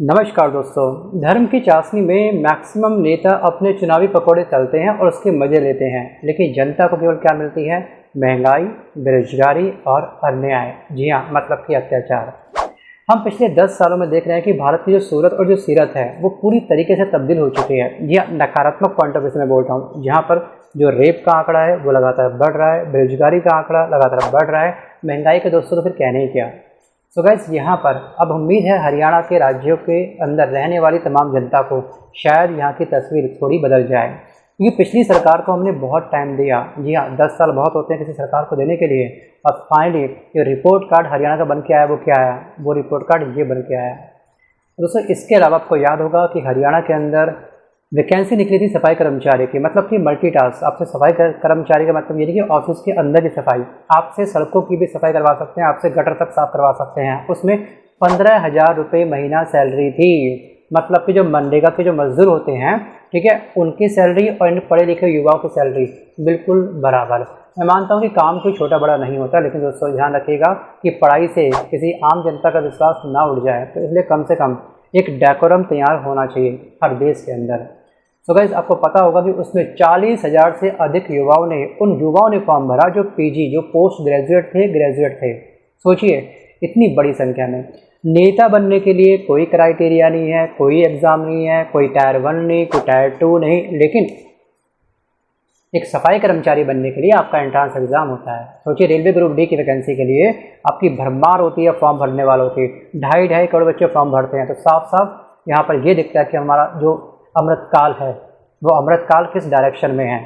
नमस्कार दोस्तों। धर्म की चाशनी में मैक्सिमम नेता अपने चुनावी पकौड़े तलते हैं और उसके मजे लेते हैं, लेकिन जनता को केवल क्या मिलती है? महंगाई, बेरोजगारी और अन्याय। जी हाँ, मतलब कि अत्याचार। हम पिछले 10 सालों में देख रहे हैं कि भारत की जो सूरत और जो सीरत है वो पूरी तरीके से तब्दील हो चुकी है। जी हाँ, नकारात्मक पॉइंट ऑफ व्यू से मैं बोल रहा हूँ, जहाँ पर जो रेप का आंकड़ा है वो लगातार बढ़ रहा है, बेरोजगारी का आंकड़ा लगातार बढ़ रहा है, महंगाई के दोस्तों तो फिर कहने ही क्या। सो गाइस, यहाँ पर अब उम्मीद है हरियाणा के राज्यों के अंदर रहने वाली तमाम जनता को शायद यहाँ की तस्वीर थोड़ी बदल जाए, क्योंकि पिछली सरकार को हमने बहुत टाइम दिया। जी हाँ, 10 साल बहुत होते हैं किसी सरकार को देने के लिए, और फाइनली जो रिपोर्ट कार्ड हरियाणा का बन के आया वो क्या आया? वो रिपोर्ट कार्ड ये बन के आया। दोस्तों, इसके अलावा आपको याद होगा कि हरियाणा के अंदर वैकेंसी निकली थी सफाई कर्मचारी की, मतलब कि मल्टीटास्क। आपसे सफाई कर्मचारी का मतलब ये नहीं कि ऑफिस के अंदर की सफाई, आपसे सड़कों की भी सफाई करवा सकते हैं, आपसे गटर तक साफ करवा सकते हैं। उसमें 15,000 रुपये महीना सैलरी थी। मतलब कि जो मनरेगा के जो मजदूर होते हैं, ठीक है, उनकी सैलरी और इन पढ़े लिखे युवाओं की सैलरी बिल्कुल बराबर। मैं मानता हूँ कि काम कोई छोटा बड़ा नहीं होता, लेकिन दोस्तों ध्यान रखिएगा कि पढ़ाई से किसी आम जनता का विश्वास ना उड़ जाए, तो इसलिए कम से कम एक डेकोरम तैयार होना चाहिए हर देश के अंदर। सो गाइस, आपको पता होगा कि उसमें 40,000 से अधिक उन युवाओं ने फॉर्म भरा जो पीजी, जो पोस्ट ग्रेजुएट थे। सोचिए, इतनी बड़ी संख्या में। नेता बनने के लिए कोई क्राइटेरिया नहीं है, कोई एग्ज़ाम नहीं है, कोई टायर 1 नहीं, कोई टायर 2 नहीं, लेकिन एक सफाई कर्मचारी बनने के लिए आपका एंट्रेंस एग्जाम होता है। सोचिए, रेलवे ग्रुप डी की वैकेंसी के लिए आपकी भरमार होती है फॉर्म भरने वालों की। 2.5 करोड़ बच्चे फॉर्म भरते हैं। तो साफ साफ यहाँ पर ये दिखता है कि हमारा जो अमृतकाल है वो अमृतकाल किस डायरेक्शन में है।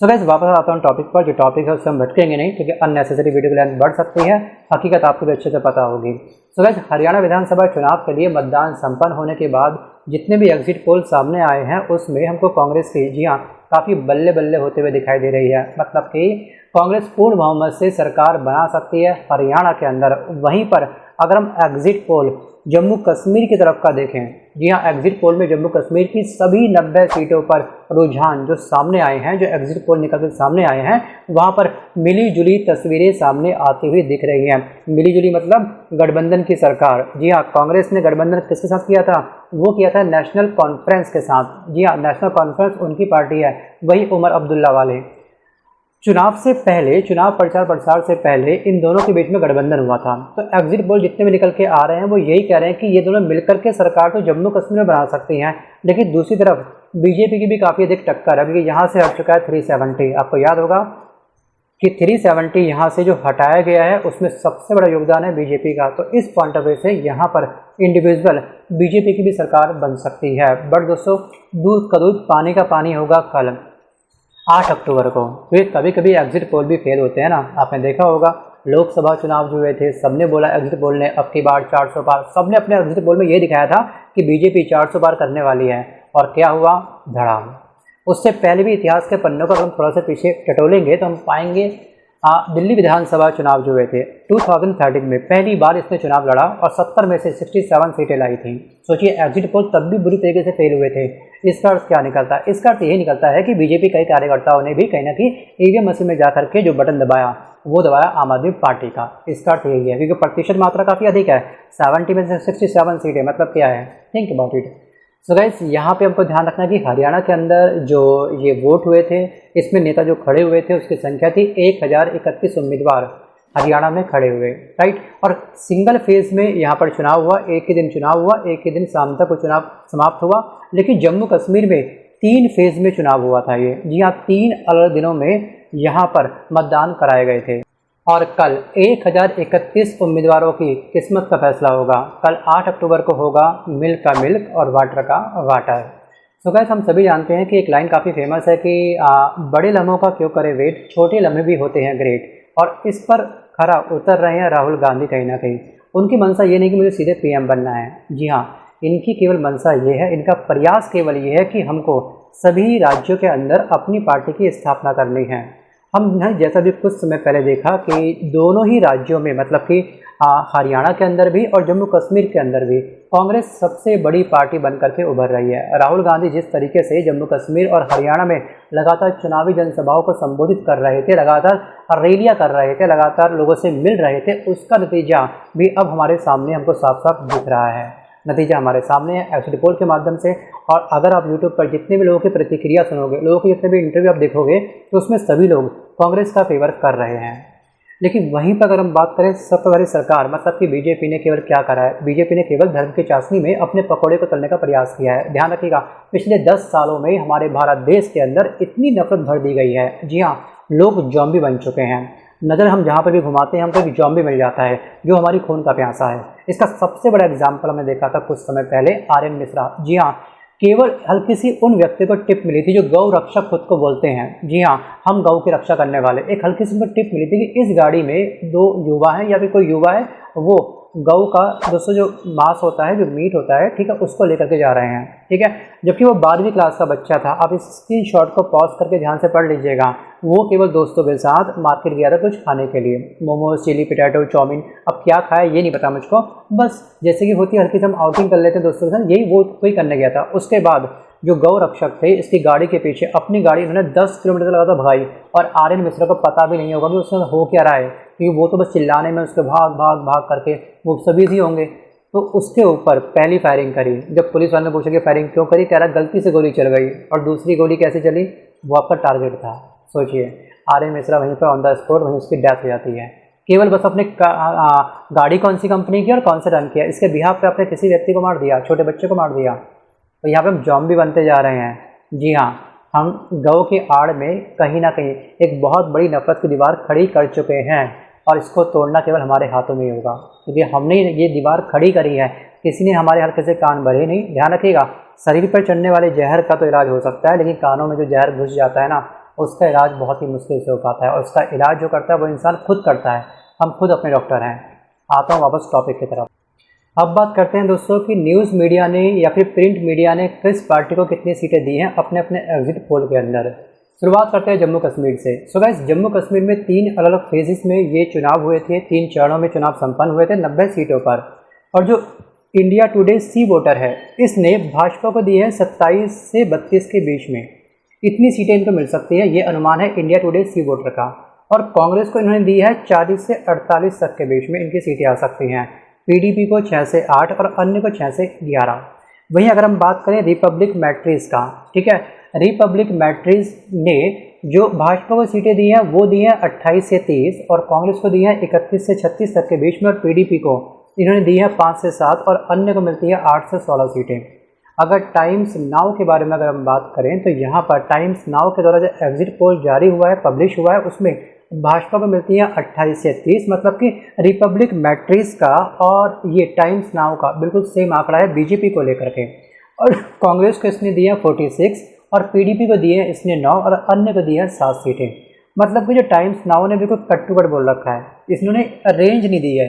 सो गाइस, वापस आता हूँ टॉपिक पर। जो टॉपिक है उससे हम भटकेंगे नहीं, क्योंकि अननेसेसरी वीडियो की लेंथ बढ़ सकती है। हकीकत आपको भी अच्छे से पता होगी। सो गाइस, हरियाणा विधानसभा चुनाव के लिए मतदान संपन्न होने के बाद जितने भी एग्जिट पोल सामने आए हैं उसमें हमको कांग्रेस की, जी हाँ, काफ़ी बल्ले बल्ले होते हुए दिखाई दे रही है। मतलब कि कांग्रेस पूर्ण बहुमत से सरकार बना सकती है हरियाणा के अंदर। वहीं पर अगर हम एग्जिट पोल जम्मू कश्मीर की तरफ का देखें, जी हाँ, एग्जिट पोल में जम्मू कश्मीर की सभी 90 सीटों पर रुझान जो सामने आए हैं, जो एग्जिट पोल निकल कर सामने आए हैं, वहाँ पर मिली जुली तस्वीरें सामने आती हुई दिख रही हैं। मिली जुली मतलब गठबंधन की सरकार। जी हाँ, कांग्रेस ने गठबंधन किसके साथ किया था? वो किया था नेशनल कॉन्फ्रेंस के साथ। जी हाँ, नेशनल कॉन्फ्रेंस उनकी पार्टी है, वही उमर अब्दुल्ला वाले। चुनाव से पहले, चुनाव प्रचार प्रसार से पहले इन दोनों के बीच में गठबंधन हुआ था। तो एग्जिट पोल जितने भी निकल के आ रहे हैं वो यही कह रहे हैं कि ये दोनों मिलकर के सरकार तो जम्मू कश्मीर में बना सकती हैं। लेकिन दूसरी तरफ बीजेपी की भी काफ़ी अधिक टक्कर है, क्योंकि यहाँ से हट चुका है 370। आपको याद होगा कि 370 यहाँ से जो हटाया गया है उसमें सबसे बड़ा योगदान है बीजेपी का। तो इस पॉइंट ऑफ व्यू से यहाँ पर इंडिविजुअल बीजेपी की भी सरकार बन सकती है। बट दोस्तों, दूध का दूध पानी का पानी होगा कल 8 अक्टूबर को। फिर कभी कभी एग्जिट पोल भी फेल होते हैं ना। आपने देखा होगा, लोकसभा चुनाव जो हुए थे, सबने बोला एग्जिट पोल ने अब की बार 400 पार। सबने अपने एग्जिट पोल में ये दिखाया था कि बीजेपी 400 पार करने वाली है, और क्या हुआ? धड़ाम। उससे पहले भी इतिहास के पन्नों पर हम थोड़ा सा पीछे टटोलेंगे तो हम पाएंगे दिल्ली विधानसभा चुनाव जो हुए थे 2013 में पहली बार इसने चुनाव लड़ा और 70 में से 67 सीटें लाई थी। सोचिए, एग्जिट पोल तब भी बुरी तरीके से फेल हुए थे। इसका अर्थ क्या निकलता है? इसका अर्थ यही निकलता है कि बीजेपी कई कार्यकर्ताओं ने भी कहीं ना कहीं ईवीएम मशीन में जाकर के जो बटन दबाया वो दबाया आम आदमी पार्टी का। इसका अर्थ यही है, क्योंकि प्रतिशत मात्रा काफ़ी अधिक है। 70 में से 67 सीटें, मतलब क्या है? Think about it. So guys, यहाँ पे हमको ध्यान रखना कि हरियाणा के अंदर जो ये वोट हुए थे, इसमें नेता जो खड़े हुए थे उसकी संख्या थी 1031 उम्मीदवार हरियाणा में खड़े हुए, राइट। और सिंगल फेज में यहाँ पर चुनाव हुआ, एक ही दिन चुनाव हुआ, एक ही दिन शाम तक वो चुनाव समाप्त हुआ। लेकिन जम्मू कश्मीर में 3 फेज में चुनाव हुआ था ये। जी हाँ, 3 अलग दिनों में यहाँ पर मतदान कराए गए थे। और कल 1031 उम्मीदवारों की किस्मत का फैसला होगा। कल 8 अक्टूबर को होगा मिल्क का मिल्क और वाटर का वाटर। सो गाइस, हम सभी जानते हैं कि एक लाइन काफ़ी फेमस है कि बड़े लम्हों का क्यों करे वेट, छोटे लम्हे भी होते हैं ग्रेट। और इस पर खरा उतर रहे हैं राहुल गांधी कहीं ना कहीं। उनकी मंशा ये नहीं कि मुझे सीधे पीएम बनना है। जी हाँ, इनकी केवल मंशा ये है, इनका प्रयास केवल ये है कि हमको सभी राज्यों के अंदर अपनी पार्टी की स्थापना करनी है। हमने जैसा भी कुछ समय पहले देखा कि दोनों ही राज्यों में, मतलब कि हरियाणा के अंदर भी और जम्मू कश्मीर के अंदर भी कांग्रेस सबसे बड़ी पार्टी बनकर के उभर रही है। राहुल गांधी जिस तरीके से जम्मू कश्मीर और हरियाणा में लगातार चुनावी जनसभाओं को संबोधित कर रहे थे, लगातार रैलियां कर रहे थे, लगातार लोगों से मिल रहे थे, उसका नतीजा भी अब हमारे सामने हमको साफ साफ दिख रहा है। नतीजा हमारे सामने है एग्जिट पोल के माध्यम से। और अगर आप यूट्यूब पर जितने भी लोगों की प्रतिक्रिया सुनोगे, लोगों के जितने भी इंटरव्यू आप देखोगे, तो उसमें सभी लोग कांग्रेस का फेवर कर रहे हैं। लेकिन वहीं पर अगर हम बात करें सत्ताधारी सरकार मतलब कि बीजेपी ने केवल क्या करा है, बीजेपी ने केवल धर्म की चाशनी में अपने पकौड़े को तलने का प्रयास किया है। ध्यान रखिएगा, पिछले 10 सालों में हमारे भारत देश के अंदर इतनी नफरत भर दी गई है। जी हाँ, लोग जॉम्बी बन चुके हैं। नज़र हम जहाँ पर भी घुमाते हैं हमको एक जॉम्बी मिल जाता है जो हमारी खून का प्यासा है। इसका सबसे बड़ा एग्जाम्पल हमने देखा था कुछ समय पहले आर्यन मिश्रा। जी हाँ, केवल हल्की सी उन व्यक्ति को टिप मिली थी जो गौ रक्षक खुद को बोलते हैं। जी हाँ, हम गौ की रक्षा करने वाले, एक हल्की सी उनको टिप मिली थी कि इस गाड़ी में 2 युवा हैं या फिर कोई युवा है, वो गौ का दोस्तों जो मांस होता है, जो मीट होता है, ठीक है, उसको लेकर के जा रहे हैं। ठीक है, जबकि वो 12वीं क्लास का बच्चा था। आप इस स्क्रीनशॉट को पॉज करके ध्यान से पढ़ लीजिएगा। वो केवल दोस्तों के साथ मार्केट गया था कुछ खाने के लिए, मोमोज, चिली पोटैटो, चाउमीन। अब क्या खाया ये नहीं पता मुझको, बस जैसे कि होती है हल्की से हम आउटिंग कर लेते हैं दोस्तों के साथ, यही वो कोई करने गया था। उसके बाद जो गौ रक्षक थे इसकी गाड़ी के पीछे अपनी गाड़ी उन्होंने 10 किलोमीटर लगातार भगाई और आर्यन मिश्रा को पता भी नहीं होगा कि उसमें हो क्या रहा है, क्योंकि वो तो बस चिल्लाने में उसके भाग भाग भाग करके वो सभी ही होंगे। तो उसके ऊपर पहली फायरिंग करी। जब पुलिस वाले ने पूछा कि फायरिंग क्यों करी, कह रहा गलती से गोली चल गई। और दूसरी गोली कैसे चली, वो आपका टारगेट था। सोचिए, आर्यन मिश्रा वहीं पर ऑन द स्पॉट वहीं उसकी डेथ हो जाती है। केवल बस अपने गाड़ी कौन सी कंपनी की और कौन से रंग किया, इसके बिहाफ पे आपने किसी व्यक्ति को मार दिया, छोटे बच्चे को मार दिया। तो यहाँ पे हम जॉम्बी बनते जा रहे हैं। जी हाँ, हम गौ की आड़ में कहीं ना कहीं एक बहुत बड़ी नफरत की दीवार खड़ी कर चुके हैं और इसको तोड़ना केवल हमारे हाथों में ही होगा, क्योंकि हमने ये दीवार खड़ी करी है, किसी ने हमारे हल्के से कान भरे नहीं। ध्यान रखिएगा, शरीर पर चढ़ने वाले जहर का तो इलाज हो सकता है, लेकिन कानों में जो जहर घुस जाता है ना, उसका इलाज बहुत ही मुश्किल से हो पाता है। और उसका इलाज जो करता है वो इंसान खुद करता है। हम खुद अपने डॉक्टर हैं। आता हूँ वापस टॉपिक की तरफ। अब बात करते हैं दोस्तों कि न्यूज़ मीडिया ने या फिर प्रिंट मीडिया ने किस पार्टी को कितनी सीटें दी हैं अपने अपने एग्जिट पोल के अंदर। शुरुआत करते हैं जम्मू कश्मीर से। सो गाइस, जम्मू कश्मीर में 3 अलग अलग फेजेस में ये चुनाव हुए थे, 3 चरणों में चुनाव संपन्न हुए थे 90 सीटों पर। और जो इंडिया टुडे सी वोटर है, इसने भाजपा को दी है 27 से 32 के बीच में। इतनी सीटें इनको मिल सकती है, ये अनुमान है इंडिया टुडे सी वोटर का। और कांग्रेस को इन्होंने दी है 40 से 48 तक के बीच में इनकी सीटें आ सकती हैं। पीडीपी को 6 से 8 और अन्य को 6 से 11। वहीं अगर हम बात करें रिपब्लिक मैट्रिक्स का, ठीक है, रिपब्लिक मैट्रिक्स ने जो भाजपा को सीटें दी हैं वो दी हैं 28 से 30 और कांग्रेस को दी है 31 से 36 तक के बीच में। और पीडीपी को इन्होंने दी है 5 से 7 और अन्य को मिलती है 8 से 16 सीटें। अगर टाइम्स नाउ के बारे में अगर हम बात करें तो यहाँ पर टाइम्स नाउ के द्वारा जो एग्जिट पोल जारी हुआ है, पब्लिश हुआ है, उसमें भाजपा को मिलती है 28 से 30, मतलब कि रिपब्लिक मैट्रिक्स का और ये टाइम्स नाउ का बिल्कुल सेम आंकड़ा है बीजेपी को लेकर के। और कांग्रेस को इसने दिए 46 और पीडीपी को दिए इसने 9 और अन्य को दिए 7 सीटें। मतलब कि जो टाइम्स नाउ ने बिल्कुल कट टू कट बोल रखा है, इसने रेंज नहीं दी है।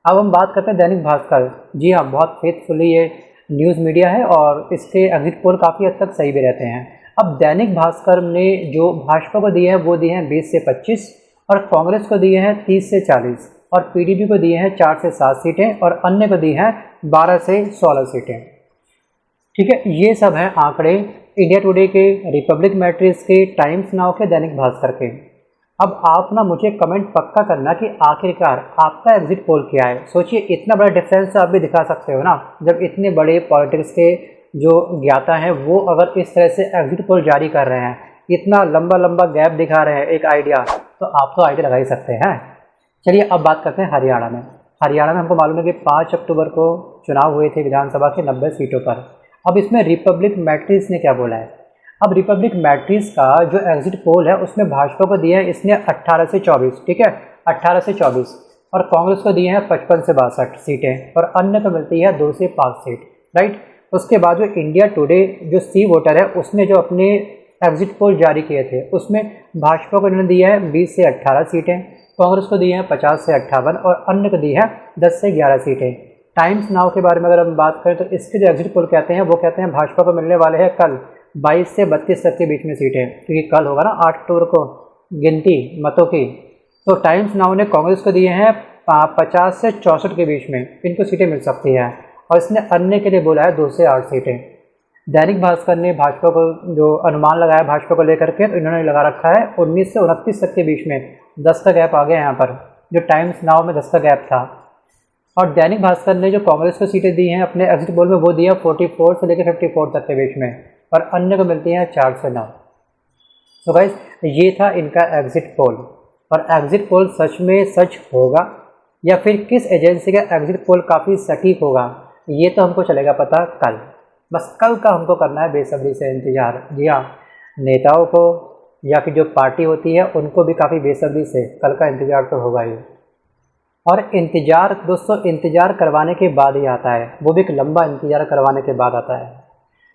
अब हम बात करते हैं दैनिक भास्कर। जी हाँ, बहुत फेथफुली ये न्यूज़ मीडिया है और इसके एग्जिट पोल काफ़ी हद तक सही भी रहते हैं। अब दैनिक भास्कर ने जो भाजपा को दिए हैं वो दिए हैं 20 से 25 और कांग्रेस को दिए हैं 30 से 40 और पीडीपी को दिए हैं 4 से 7 सीटें और अन्य को दी हैं 12 से 16 सीटें। ठीक है, ये सब हैं आंकड़े इंडिया टुडे के, रिपब्लिक मैट्रिक्स के, टाइम्स नाउ के, दैनिक भास्कर के। अब आप ना मुझे कमेंट पक्का करना कि आखिरकार आपका एग्जिट पोल क्या है। सोचिए, इतना बड़ा डिफरेंस आप भी दिखा सकते हो ना, जब इतने बड़े पॉलिटिक्स के जो ज्ञाता हैं वो अगर इस तरह से एग्जिट पोल जारी कर रहे हैं, इतना लंबा लंबा गैप दिखा रहे हैं एक आइडिया, तो आप तो आइडिया लगा ही सकते हैं। चलिए अब बात करते हैं हरियाणा में। हरियाणा में हमको मालूम है कि 5 अक्टूबर को चुनाव हुए थे विधानसभा के 90 सीटों पर। अब इसमें रिपब्लिक मैट्रिक्स ने क्या बोला है। अब रिपब्लिक मैट्रिक्स का जो एग्जिट पोल है उसमें भाजपा को दिया है इसने 18 से 24, ठीक है, 18 से 24 और कांग्रेस को दिए हैं 55 से 62 सीटें और अन्य को मिलती है 2 से 5 सीट, राइट। उसके बाद जो इंडिया टुडे जो सी वोटर है उसने जो अपने एग्जिट पोल जारी किए थे उसमें भाजपा को इन्होंने दिया है 20 से 18 सीटें, कांग्रेस को दी है 50 से 58 और अन्य को दी है 10 से 11 सीटें। टाइम्स नाउ के बारे में अगर हम बात करें तो इसके जो एग्जिट पोल कहते हैं वो कहते हैं भाजपा को मिलने वाले हैं कल 22 से 32 तक के बीच में सीटें, क्योंकि कल होगा ना 8 अक्टूबर को गिनती मतों की। तो टाइम्स नाउ ने कांग्रेस को दिए हैं 50 से 64 के बीच में इनको सीटें मिल सकती है और इसने अन्य के लिए बोला है 2 से 8 सीटें। दैनिक भास्कर ने भाजपा को जो अनुमान लगाया भाजपा को लेकर के, तो इन्होंने लगा रखा है 19 से 29 तक के बीच में। 10 का गैप आ गया यहाँ पर, जो टाइम्स नाउ में 10 का गैप था। और दैनिक भास्कर ने जो कांग्रेस को सीटें दी हैं अपने एग्जिट पोल में, वो दिया 44 से लेकर 54 तक के बीच में, और अन्य को मिलती हैं 4 से 9। तो गाइस ये था इनका एग्जिट पोल। और एग्जिट पोल सच में सच होगा या फिर किस एजेंसी का एग्जिट पोल काफ़ी सटीक होगा, ये तो हमको चलेगा पता कल। बस कल का हमको करना है बेसब्री से इंतज़ार। जी हाँ, नेताओं को या फिर जो पार्टी होती है उनको भी काफ़ी बेसब्री से कल का इंतज़ार तो होगा ही। और इंतज़ार दोस्तों, इंतज़ार करवाने के बाद ही आता है, वो भी एक लंबा इंतज़ार करवाने के बाद आता है।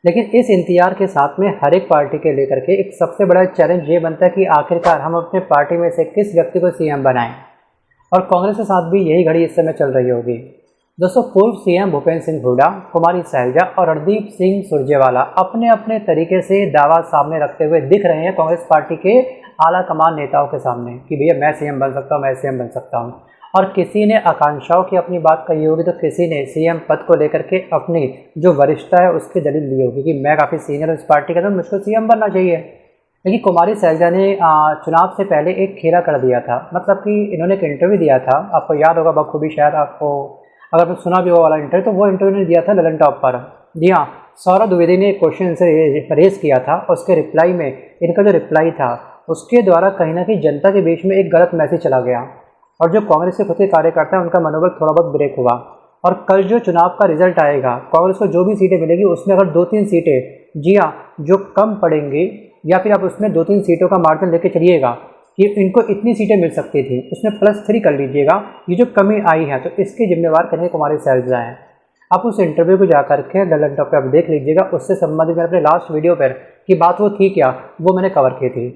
लेकिन इस इंतज़ार के साथ में हर एक पार्टी के लेकर के एक सबसे बड़ा चैलेंज ये बनता है कि आखिरकार हम अपने पार्टी में से किस व्यक्ति को सीएम बनाएं। और कांग्रेस के साथ भी यही घड़ी इस समय चल रही होगी। दोस्तों, पूर्व सीएम भूपेंद्र सिंह हुड्डा, कुमारी सैलजा और रणदीप सिंह सुरजेवाला अपने अपने तरीके से दावा सामने रखते हुए दिख रहे हैं कांग्रेस पार्टी के आला कमान नेताओं के सामने कि भैया मैं सीएम बन सकता हूँ, मैं सीएम बन सकता हूँ। और किसी ने आकांक्षाओं की अपनी बात कही होगी, तो किसी ने सीएम पद को लेकर के अपनी जो वरिष्ठता है उसकी दलील दी होगी कि मैं काफ़ी सीनियर हूँ इस पार्टी का, तो मुझको सीएम बनना चाहिए। लेकिन कुमारी सैलजा ने चुनाव से पहले एक खेला कर दिया था। मतलब कि इन्होंने एक इंटरव्यू दिया था, आपको याद होगा बखूबी, शायद आपको अगर आपने सुना भी वो वाला इंटरव्यू, तो वो इंटरव्यू ने दिया था ललन टॉप पर। जी हाँ, सौरभ द्विवेदी ने एक क्वेश्चन आंसर रेस किया था, उसके रिप्लाई में इनका जो रिप्लाई था उसके द्वारा कहीं ना कहीं जनता के बीच में एक गलत मैसेज चला गया, और जो कांग्रेस के खुद के कार्यकर्ता हैं उनका मनोबल थोड़ा बहुत ब्रेक हुआ। और कल जो चुनाव का रिजल्ट आएगा, कांग्रेस को जो भी सीटें मिलेगी उसमें अगर 2-3 सीटें, जी हाँ, जो कम पड़ेंगी, या फिर आप उसमें 2-3 सीटों का मार्जिन लेके चलिएगा कि इनको इतनी सीटें मिल सकती थी, उसमें +3 कर लीजिएगा, ये जो कमी आई है तो इसके जिम्मेवार करेंगे कुमारी सैलजा हैं। आप उस इंटरव्यू को जा करके ललन टॉप पे आप देख लीजिएगा, उससे संबंधित मैंने अपने लास्ट वीडियो पर की बात वो थी क्या, वो मैंने कवर की थी,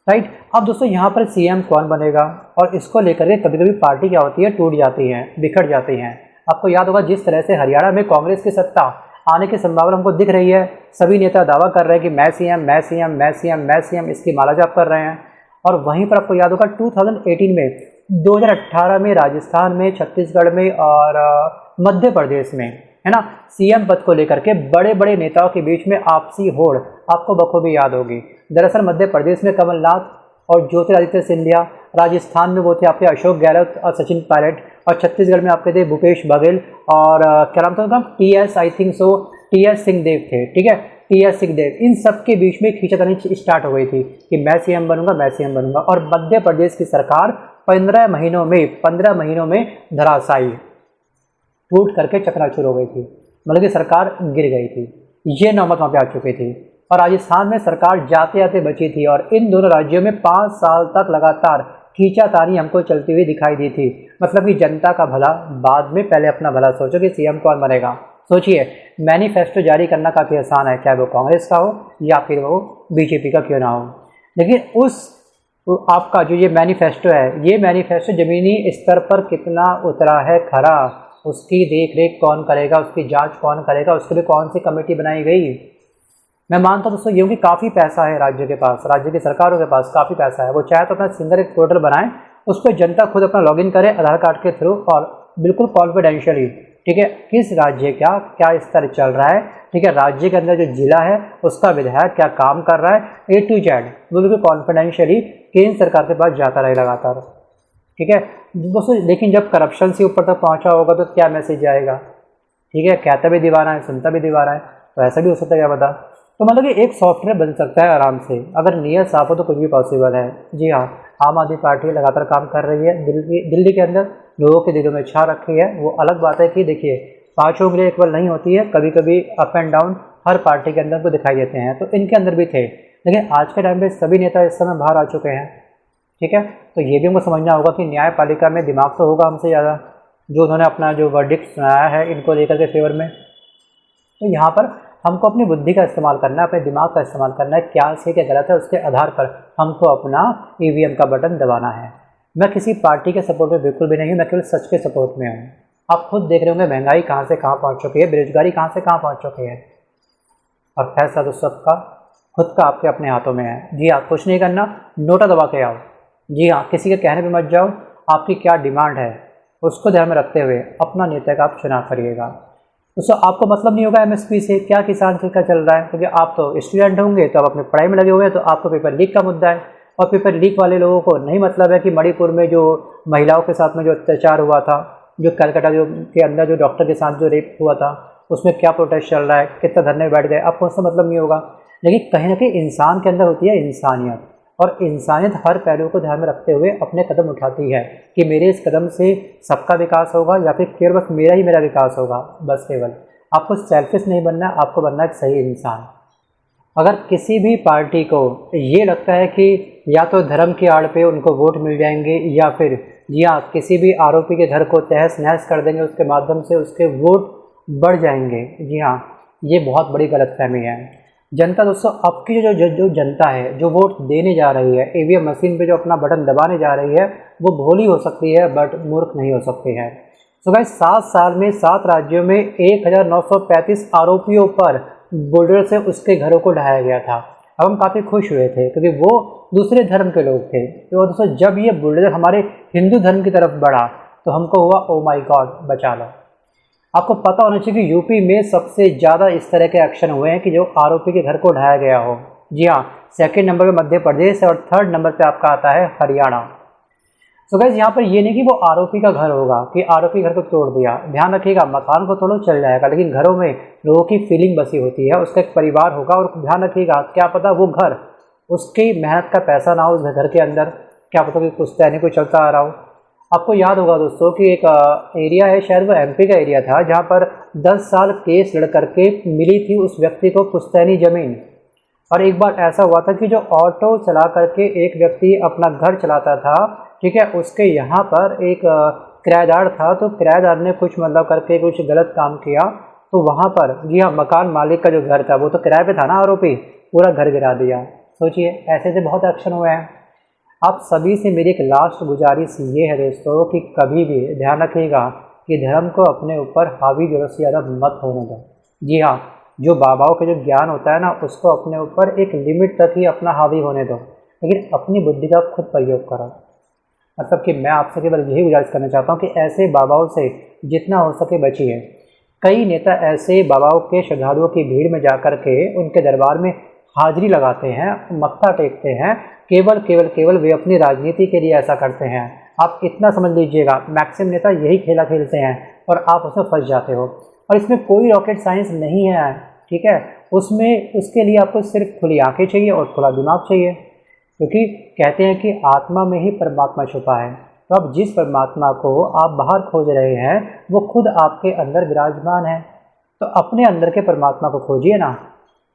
राइट। अब दोस्तों यहाँ पर सीएम कौन बनेगा, और इसको लेकर के कभी कभी पार्टी क्या होती है, टूट जाती है, बिखर जाती हैं। आपको याद होगा जिस तरह से हरियाणा में कांग्रेस की सत्ता आने की संभावना हमको दिख रही है, सभी नेता दावा कर रहे हैं कि मैं सीएम, मैं सीएम, मैं सीएम, मैं सीएम, इसकी माला जाप कर रहे हैं। और वहीं पर आपको याद होगा 2018 में, 2018 में राजस्थान में, छत्तीसगढ़ में और मध्य प्रदेश में, है ना, सीएम पद को लेकर के बड़े बड़े नेताओं के बीच में आपसी होड़ आपको बखूबी याद होगी। दरअसल मध्य प्रदेश में कमलनाथ और ज्योतिरादित्य सिंधिया, राजस्थान में वो थे आपके अशोक गहलोत और सचिन पायलट, और छत्तीसगढ़ में आपके थे भूपेश बघेल और क्या नाम था उनका, टीएस सिंहदेव थे, ठीक है, टीएस सिंहदेव। इन सब के बीच में खींचातानी स्टार्ट हो गई थी कि मैं सीएम बनूंगा, मैं सीएम बनूंगा। और मध्य प्रदेश की सरकार 15 महीनों में धराशायी, टूट करके चकनाचूर हो गई थी, मतलब कि सरकार गिर गई थी, ये नौबत वहाँ पे आ चुकी थी। और राजस्थान में सरकार जाते जाते बची थी, और इन दोनों राज्यों में 5 साल तक लगातार खींचातानी हमको चलती हुई दिखाई दी थी। मतलब कि जनता का भला बाद में, पहले अपना भला सोचो कि सीएम कौन बनेगा। सोचिए, मैनिफेस्टो जारी करना काफ़ी आसान है, चाहे वो कांग्रेस का हो या फिर वो बीजेपी का क्यों ना हो, लेकिन उस आपका जो ये मैनिफेस्टो है, ये मैनिफेस्टो ज़मीनी स्तर पर कितना उतरा है खरा, उसकी देख रेख कौन करेगा, उसकी जांच कौन करेगा, उसके लिए कौन सी कमेटी बनाई गई। मैं मानता हूँ दोस्तों क्योंकि काफ़ी पैसा है राज्य के पास, राज्य की सरकारों के पास काफ़ी पैसा है, वो चाहे तो अपना सिंगल एक पोर्टल बनाएं, उस पर जनता खुद अपना लॉगिन करे आधार कार्ड के थ्रू, और बिल्कुल कॉन्फिडेंशियली, ठीक है, किस राज्य का क्या स्तर चल रहा है, ठीक है, राज्य के अंदर जो जिला है उसका विधायक क्या काम कर रहा है, A to Z वो बिल्कुल कॉन्फिडेंशियली केंद्र सरकार के पास जाता रहे लगातार, ठीक है दोस्तों। लेकिन जब करप्शन से ऊपर तक पहुंचा होगा तो क्या मैसेज आएगा, ठीक है, कहता भी दीवाना है, सुनता भी दीवाना है, तो ऐसा भी हो सकता है, क्या पता। तो मतलब कि एक सॉफ्टवेयर बन सकता है आराम से, अगर नीयत साफ हो तो कुछ भी पॉसिबल है। जी हाँ, आम आदमी पार्टी लगातार काम कर रही है, दिल्ली के अंदर लोगों के दिलों में छा रखी है। वो अलग बात है कि देखिए 5 उंगलियां इक्वल नहीं होती है, कभी कभी up and down her party के अंदर को दिखाई देते हैं, तो इनके अंदर भी थे। लेकिन आज के टाइम पे सभी नेता इस समय बाहर आ चुके हैं, ठीक है। तो ये भी हमको समझना होगा कि न्यायपालिका में दिमाग तो होगा हमसे ज़्यादा, जो उन्होंने अपना जो वर्डिक्ट सुनाया है इनको लेकर के फेवर में। तो यहाँ पर हमको अपनी बुद्धि का इस्तेमाल करना है, अपने दिमाग का इस्तेमाल करना है, क्या सही क्या गलत है, उसके आधार पर हमको अपना ईवीएम का बटन दबाना है। मैं किसी पार्टी के सपोर्ट में बिल्कुल भी नहीं हूँ, मैं केवल सच के सपोर्ट में हूँ। आप खुद देख रहे होंगे महंगाई कहाँ से कहाँ पहुँच चुकी है, बेरोजगारी कहाँ से कहाँ पहुँच चुकी है, और फैसला तो सबका खुद का आपके अपने हाथों में है। जी हाँ, कुछ नहीं करना, नोटा दबा के आओ। जी हाँ, किसी के कहने पे मत जाओ, आपकी क्या डिमांड है उसको ध्यान में रखते हुए अपना नेता का आप चुनाव करिएगा। दोस्तों आपको मतलब नहीं होगा एमएसपी से क्या किसान से क्या चल रहा है, क्योंकि आप तो स्टूडेंट होंगे, तो आप अपनी पढ़ाई में लगे हुए हैं, तो आपको पेपर लीक का मुद्दा है। और पेपर लीक वाले लोगों को नहीं मतलब है कि मणिपुर में जो महिलाओं के साथ में जो अत्याचार हुआ था, जो कलकत्ता जो के अंदर जो डॉक्टर के साथ जो रेप हुआ था उसमें क्या प्रोटेस्ट चल रहा है, कितना धरने में बैठ गए, आपको उससे मतलब नहीं होगा। लेकिन कहीं ना कहीं इंसान के अंदर होती है इंसानियत, और इंसानियत हर पहलू को ध्यान में रखते हुए अपने कदम उठाती है कि मेरे इस कदम से सबका विकास होगा या फिर केवल बस मेरा विकास होगा। बस केवल आपको सेल्फिश नहीं बनना, आपको बनना एक सही इंसान। अगर किसी भी पार्टी को ये लगता है कि या तो धर्म की आड़ पे उनको वोट मिल जाएंगे या फिर जी हाँ किसी भी आरोपी के घर को तहस नहस कर देंगे, उसके माध्यम से उसके वोट बढ़ जाएंगे, जी हाँ, ये बहुत बड़ी गलतफहमी है। जनता दोस्तों, अब की जो जनता है जो वोट देने जा रही है, ईवीएम मशीन पे जो अपना बटन दबाने जा रही है, वो भोली हो सकती है बट मूर्ख नहीं हो सकती है। सो गाइस, 7 साल में 7 राज्यों में 1935 आरोपियों पर बुलडोजर से उसके घरों को ढहाया गया था। अब हम काफ़ी खुश हुए थे क्योंकि वो दूसरे धर्म के लोग थे। तो दोस्तों, जब ये बुलडोजर हमारे हिंदू धर्म की तरफ बढ़ा तो हमको हुआ ओ माय गॉड, बचा लो। आपको पता होना चाहिए कि यूपी में सबसे ज़्यादा इस तरह के एक्शन हुए हैं कि जो आरोपी के घर को ढाया गया हो। जी हाँ, 2nd नंबर पे मध्य प्रदेश और 3rd नंबर पे आपका आता है हरियाणा। सो गाइस, यहाँ पर ये नहीं कि वो आरोपी का घर होगा कि आरोपी घर को तोड़ दिया। ध्यान रखिएगा, मकान को तोड़ो चल जाएगा, लेकिन घरों में लोगों की फीलिंग बसी होती है, उसका एक परिवार होगा। और ध्यान रखिएगा, क्या पता वो घर उसकी मेहनत का पैसा ना हो उस घर के अंदर, क्या पता कि पुश्तैनी कोई चलता आ रहा हो। आपको याद होगा दोस्तों कि एक एरिया है, शायद वो एमपी का एरिया था, जहाँ पर 10 साल केस लड़ करके मिली थी उस व्यक्ति को पुश्तैनी ज़मीन। और एक बार ऐसा हुआ था कि जो ऑटो चला करके एक व्यक्ति अपना घर चलाता था, ठीक है, उसके यहाँ पर एक किराएदार था, तो किराएदार ने कुछ मतलब करके कुछ गलत काम किया, तो वहाँ पर जी हाँ मकान मालिक का जो घर था, वो तो किराए पे था ना, आरोपी पूरा घर गिरा दिया। सोचिए, ऐसे ऐसे बहुत एक्शन हुए हैं। आप सभी से मेरी एक लास्ट गुजारिश ये है दोस्तों कि कभी भी ध्यान रखिएगा कि धर्म को अपने ऊपर हावी ज़रूरत से ज़्यादा मत होने दो। जी हाँ, जो बाबाओं का जो ज्ञान होता है ना, उसको अपने ऊपर एक लिमिट तक ही अपना हावी होने दो, लेकिन अपनी बुद्धि का खुद प्रयोग करो। मतलब कि मैं आपसे केवल यही गुजारिश करना चाहता हूँ कि ऐसे बाबाओं से जितना हो सके बचिए। कई नेता ऐसे बाबाओं के श्रद्धालुओं की भीड़ में जाकर के उनके दरबार में हाजिरी लगाते हैं, मत्था टेकते हैं, केवल वे अपनी राजनीति के लिए ऐसा करते हैं। आप इतना समझ लीजिएगा, मैक्सिमम नेता यही खेला खेलते हैं और आप उसमें फंस जाते हो। और इसमें कोई रॉकेट साइंस नहीं है, ठीक है, उसके लिए आपको सिर्फ खुली आंखें चाहिए और खुला दिमाग चाहिए, क्योंकि कहते हैं कि आत्मा में ही परमात्मा छुपा है। तो अब जिस परमात्मा को आप बाहर खोज रहे हैं वो खुद आपके अंदर विराजमान है, तो अपने अंदर के परमात्मा को खोजिए ना।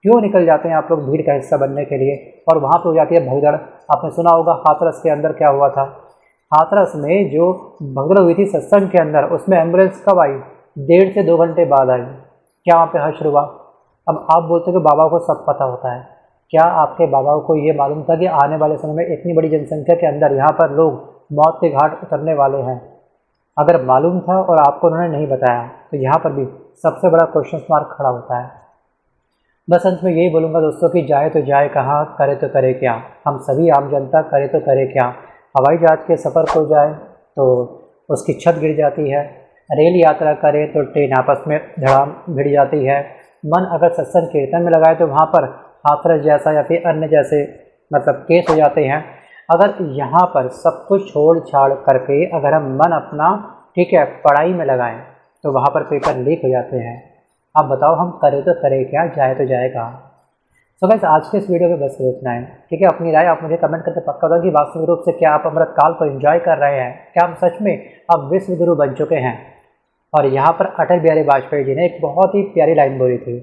क्यों निकल जाते हैं आप लोग भीड़ का हिस्सा बनने के लिए, और वहाँ पे हो जाती है भगदड़। आपने सुना होगा हाथरस के अंदर क्या हुआ था। हाथरस में जो भगदड़ हुई थी सत्संग के अंदर, उसमें एम्बुलेंस कब आई? 1.5 से 2 घंटे बाद आई। क्या वहाँ पे हश्र हुआ? अब आप बोलते हो कि बाबा को सब पता होता है। क्या आपके बाबा को ये मालूम था कि आने वाले समय में इतनी बड़ी जनसंख्या के अंदर यहाँ पर लोग मौत के घाट उतरने वाले हैं? अगर मालूम था और आपको उन्होंने नहीं बताया तो यहाँ पर भी सबसे बड़ा क्वेश्चन मार्क खड़ा होता है। बस अंत में यही बोलूँगा दोस्तों कि जाए तो जाए कहाँ, करे तो करे क्या। हम सभी आम जनता करे तो करे क्या। हवाई जहाज़ के सफ़र को जाए तो उसकी छत गिर जाती है, रेल यात्रा करे तो ट्रेन आपस में धड़ाम भिड़ जाती है, मन अगर सत्संग कीर्तन में लगाए तो वहाँ पर हाथरस जैसा या फिर अन्य जैसे मतलब केस हो जाते हैं। अगर यहाँ पर सब कुछ छोड़ छाड़ करके अगर हम मन अपना ठीक है पढ़ाई में लगाएं तो वहाँ पर पेपर लीक हो जाते हैं। आप बताओ हम करें तो करें क्या, जाए तो जाए कहाँ। सो गाइस, आज के इस वीडियो में बस इतना है, ठीक है। अपनी राय आप मुझे कमेंट करके पक्का बताओ कि वास्तविक रूप से क्या आप अमृतकाल को एंजॉय कर रहे हैं, क्या हम सच में अब विश्व गुरु बन चुके हैं। और यहाँ पर अटल बिहारी वाजपेयी जी ने एक बहुत ही प्यारी लाइन बोली थी,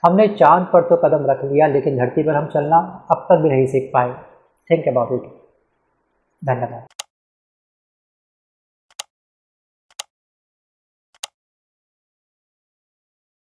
हमने चांद पर तो कदम रख लिया लेकिन धरती पर हम चलना अब तक भी नहीं सीख पाए। Think about it. धन्यवाद।